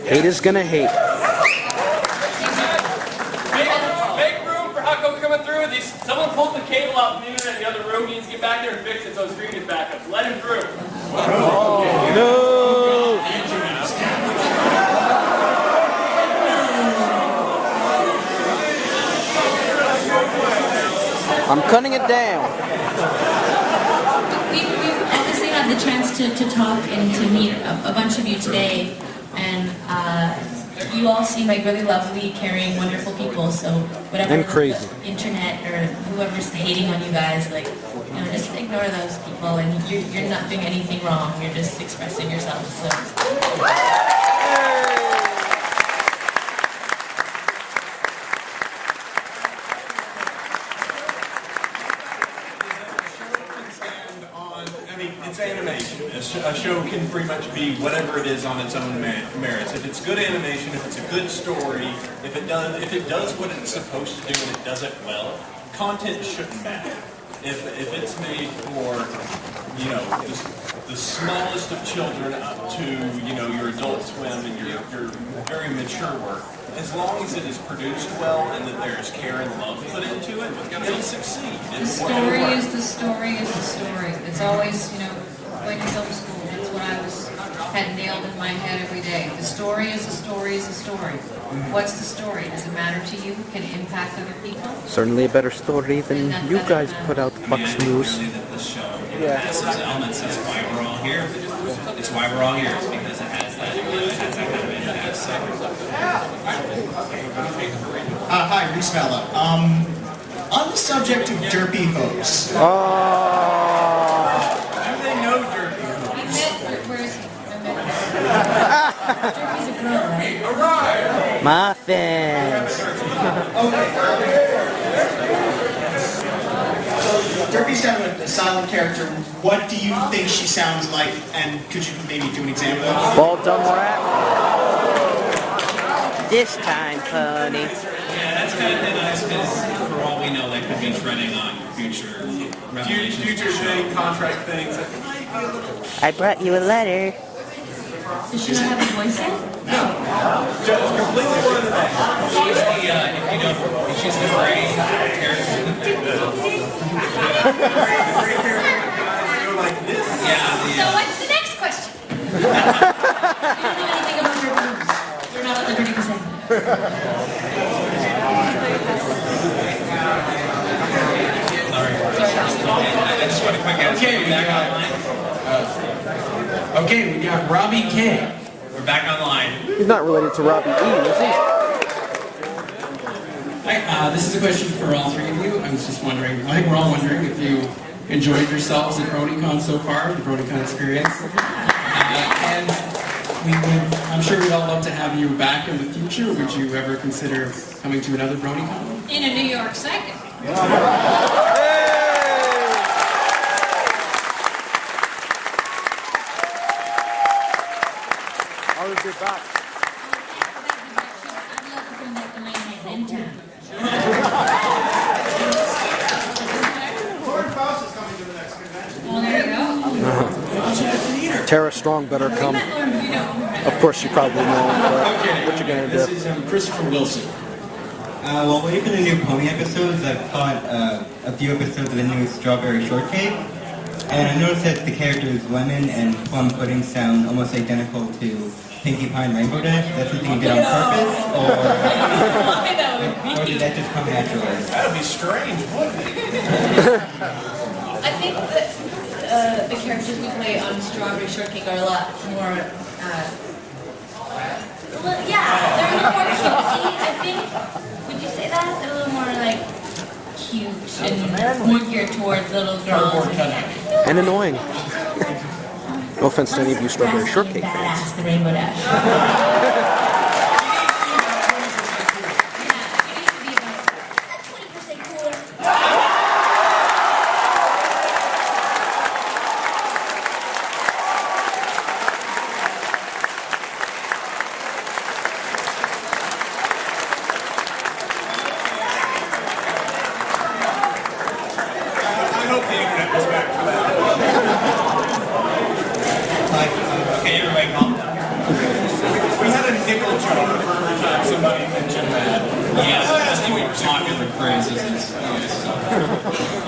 Haters gonna hate. Make room for Hucko coming through. Someone pulled the cable out from the internet in the other room. He needs to get back there and fix it so his screen is back up. Let him through. Oh, no! I'm cutting it down. We've obviously had the chance to talk and to meet a bunch of you today, and you all seem like really lovely, caring, wonderful people. So whatever And crazy. the internet or whoever's hating on you guys, like, you know, just ignore those people, and you're not doing anything wrong. You're just expressing yourself. So. It's animation. A show can pretty much be whatever it is on its own merits. If it's good animation, if it's a good story, if it does what it's supposed to do and it does it well, content shouldn't matter. If it's made for, you know, the smallest of children up to, you know, your Adult Swim and your very mature work, as long as it is produced well and that there's care and love put into it, it'll succeed. The story is the story is the story. It's always, you know, going to film school. That's what I had nailed in my head every day. The story is the story is the story. What's the story? Does it matter to you? Can it impact other people? Certainly a better story than you guys put out the Fox News. Yeah. Has those elements. That's why we're all here. It's why we're all here. It's because it has that. It has that kind of impact. Hi, Reese Vella. On the subject of derpy hose. Do they know Derpy? Where is he? He's a girl, right? Muffins. Okay. Derpy's kind of a silent character. What do you think she sounds like? And could you maybe do an example of it? Bald dumb rat. This time, honey. Yeah, that's kind of nice because for all we know, they could be treading on future revelations. Future thing, contract things. I brought you a letter. Does she not have a voice yet? Just completely one of the things. She's the, if you know, she's the gray character. Gray character guys go like this. Yeah. So what's the next question? You don't know anything about your boobs. You're not at liberty to say. I just want a quick answer. Okay, we got Robbie K. We're back online. He's not related to Robbie E, is he? Hi, this is a question for all three of you. I was just wondering, I think we're all wondering if you enjoyed yourselves at BroNYCon so far, the BroNYCon experience. And I'm sure we'd all love to have you back in the future. Would you ever consider coming to another BroNYCon? In a New York second. I'll be back. I'd love to bring back the main in town. Well, there you go. Tara Strong better come. Of course you probably know, but what you gonna This do? is Christopher Wilson. Well, waiting for the new Pony episodes, I've caught a few episodes of the new Strawberry Shortcake, and I noticed that the characters Lemon and Plum Pudding sound almost identical to Pinkie Pie and Rainbow Dash. Is that something you did on purpose, or did that just come naturally? That would be strange, wouldn't it? I think that the characters we play on Strawberry Shortcake are a lot more, well, yeah, they're a little more cutesy, I think. Would you say that? They're a little more, like, cute and more geared towards little girls. And annoying. No offense to any of you Strawberry Shortcake fans. Badass, the Rainbow Dash. I hope the internet was back for that. Okay, everybody calm down. Yeah, that's one of your popular phrases.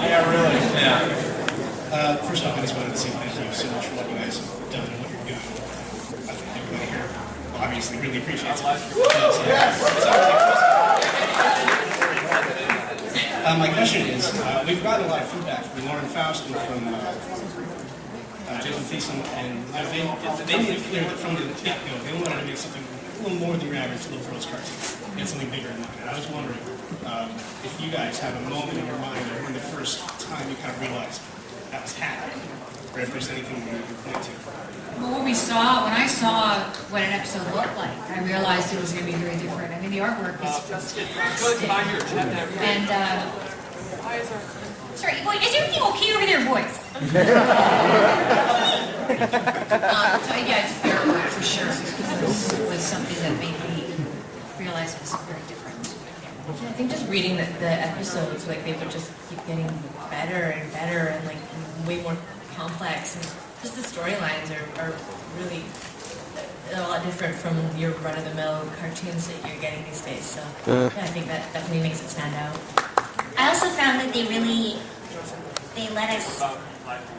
Yeah, really. Yeah. First off, I just wanted to say thank you so much for what you guys have done and what you're doing. I think everybody here obviously really appreciates it. My question is, we've gotten a lot of feedback from Lauren Faust and from Jason Thiessen, and they made it clear that from the get-go, they wanted to make something a little more than your average little girl's cartoon, get something bigger than that. And I was wondering if you guys have a moment in your mind or when the first time you kind of realized that was happening, or if there's anything you can point to. Well, when I saw what an episode looked like, I realized it was going to be very different. I mean, the artwork is fantastic. And, sorry, boy, is everything okay over there, boys? Yeah, just the artwork for sure was something that made me realize it was very different. I think just reading the episodes, like they would just keep getting better and better and like way more complex, and just the storylines are really a lot different from your run-of-the-mill cartoons that you're getting these days. So yeah, I think that definitely makes it stand out. I also found that they let us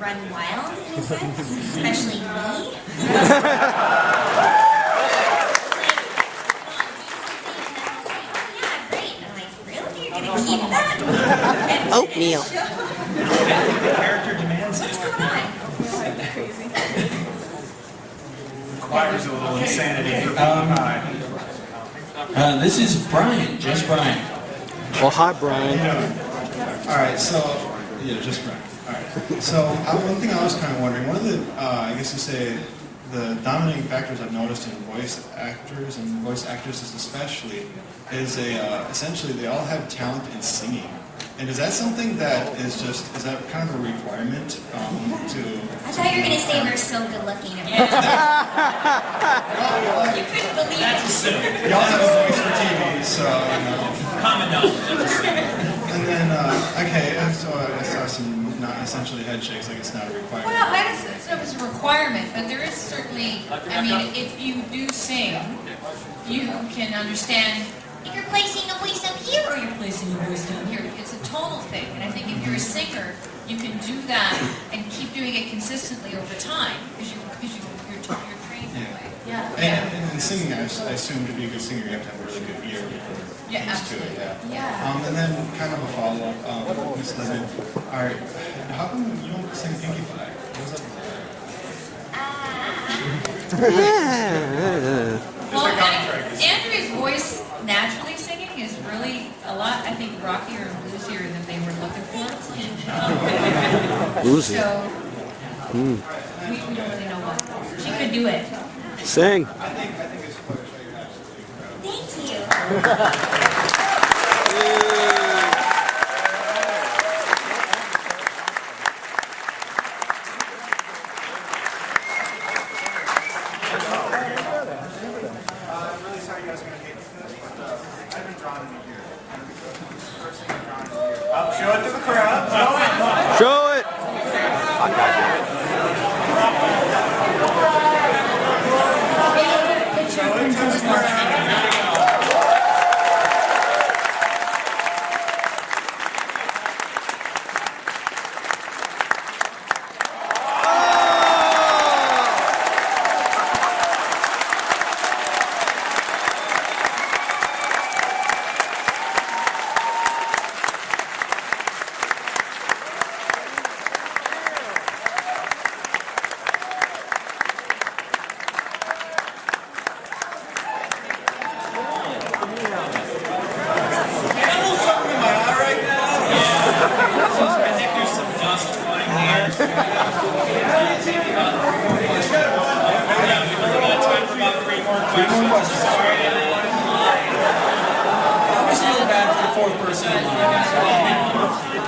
run wild in a sense, especially me. Keep that. Oatmeal. Character demands it. What's going on? Requires a little insanity. This is Brian, just Brian. Well, hi, Brian. All right, so yeah, just Brian. All right, so one thing I was kind of wondering, one of the, I guess you say, the dominating factors I've noticed in voice actors and voice actresses especially is essentially they all have talent in singing. And is that something that is that kind of a requirement to... I thought you were going to say we're so good looking. You couldn't believe it. Y'all have a voice for TV, so, you know. Common knowledge. And then, okay, so I saw some not essentially head shakes, like it's not a requirement. Well, I don't know if it's a requirement, but there is certainly, I mean, if you do sing, you can understand If you're placing a voice up here, or you're placing your voice down here. It's a tonal thing, and I think if you're a singer, you can do that and keep doing it consistently over time because you're trained that way. Yeah. And in singing, I assume to be a good singer, you have to have a really good ear. Yeah, To it, absolutely. yeah. And then kind of a follow-up, Miss Libman. All right, how come you don't sing Pinkie Pie? What was that? Well, Andrea's voice naturally singing is really a lot, I think, rockier and bluesier than they were looking for. Bluesy. So, we don't really know what. She could do it. Sing. thank you. Show it to the crowd. Show it. Picture Princess Laura.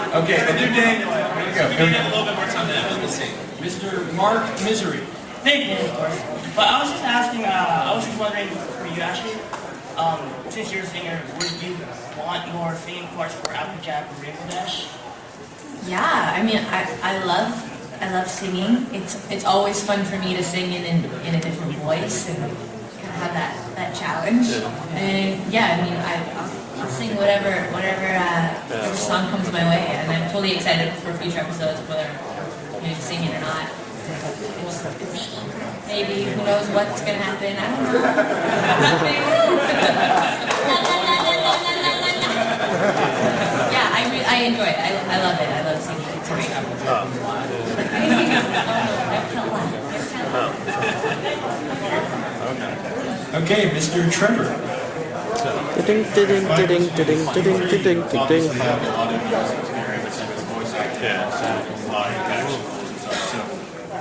Okay, and then Daniel. Here we go. We need a little bit more time than that. Let's see. Mr. Mark Misery. Thank you, of course. But I was just asking, I was just wondering for you, Ashleigh, since you're a singer, would you want more singing parts for Applejack or Rainbow Dash? Yeah, I mean, I love singing. It's always fun for me to sing in a different voice, and kind of have that challenge. And yeah, I mean, I'll sing whatever song comes my way, and I'm totally excited for future episodes, whether you know, sing it or not. Maybe who knows what's gonna happen? I don't know. Yeah, I enjoy it. I love it. I love singing. It's great. Okay, Mr. Trevor. Ding ding ding ding ding ding ding ding ding. We have a lot of experience with voice acting, a lot of action and stuff. So,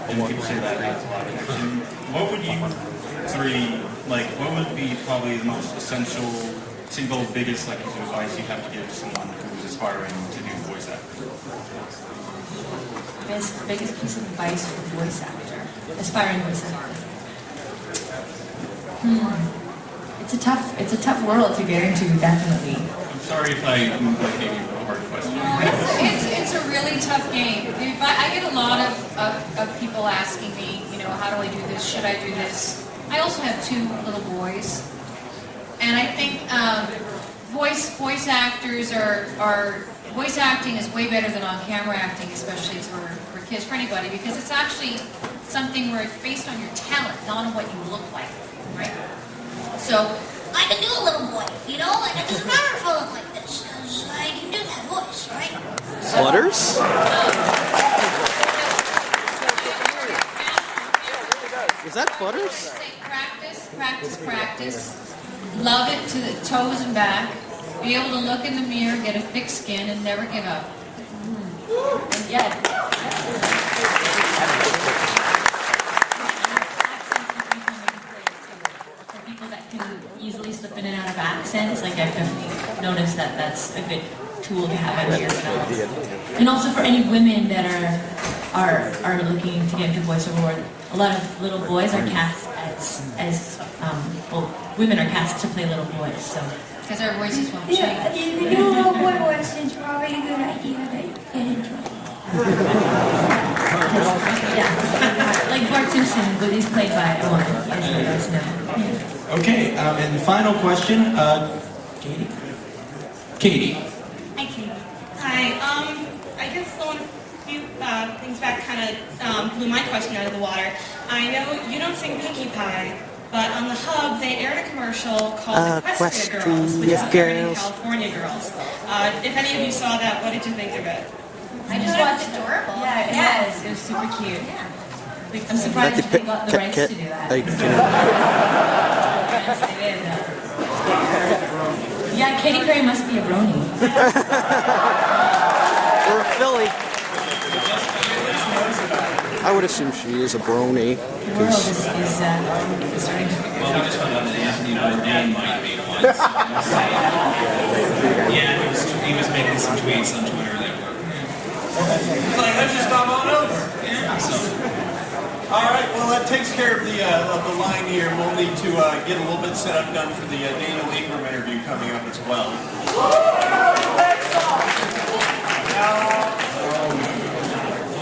and people say that creates a lot of action. What would you three like? What would be probably the most essential, single biggest like piece of advice you have to give to someone who's aspiring to do voice acting? Biggest piece of advice for voice actor, aspiring voice actor. It's a tough world to get into, definitely. I'm sorry if I gave you a hard question. No, it's a really tough game. I get a lot of people asking me, you know, how do I do this? Should I do this? I also have 2 little boys, and I think voice actors are voice acting is way better than on-camera acting, especially for kids, for anybody, because it's actually something where it's based on your talent, not on what you look like, right? So I can do a little boy, you know, and it doesn't matter if I look like this, because I can do that voice, right? Flutters? Is that Flutters? Practice. Love it to the toes and back. Be able to look in the mirror, get a thick skin, and never give up. And yeah. For people that can easily slip in and out of accents, like I've definitely noticed that that's a good tool to have under your belt. And also for any women that are looking to get into voiceover work, a lot of little boys are cast as women are cast to play little boys, so. Because our voices won't change. Yeah, if you can do a little boy voice, it's probably a good idea that you get into it. Yeah, like Bart Simpson, but he's played by a woman, as you guys know. Yeah. Okay, and the final question, Katie? Katie. Hi, Katie. Hi, I guess a few things back kind of blew my question out of the water. I know you don't sing Pinkie Pie, but on the Hub, they aired a commercial called Equestria Girls, which is American California Girls. If any of you saw that, what did you think of it? I just watched adorable. Yeah, it was super cute. Yeah. Like, I'm surprised they got the rights to do that. Yes, they did. Yeah, Katy Perry must be a brony. Or a Philly. I would assume she is a brony. The world is starting to figure Well, we just found out that Anthony Bourdain might be one. So yeah, he was making some tweets on Twitter that were Like, let's just stop on over. yeah. So All right, well, that takes care of the line here. We'll need to get a little bit set up done for the Daniel Ingram interview coming up as well.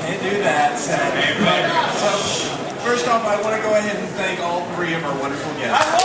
Can't do that, sadly. So, first off, I want to go ahead and thank all 3 of our wonderful guests.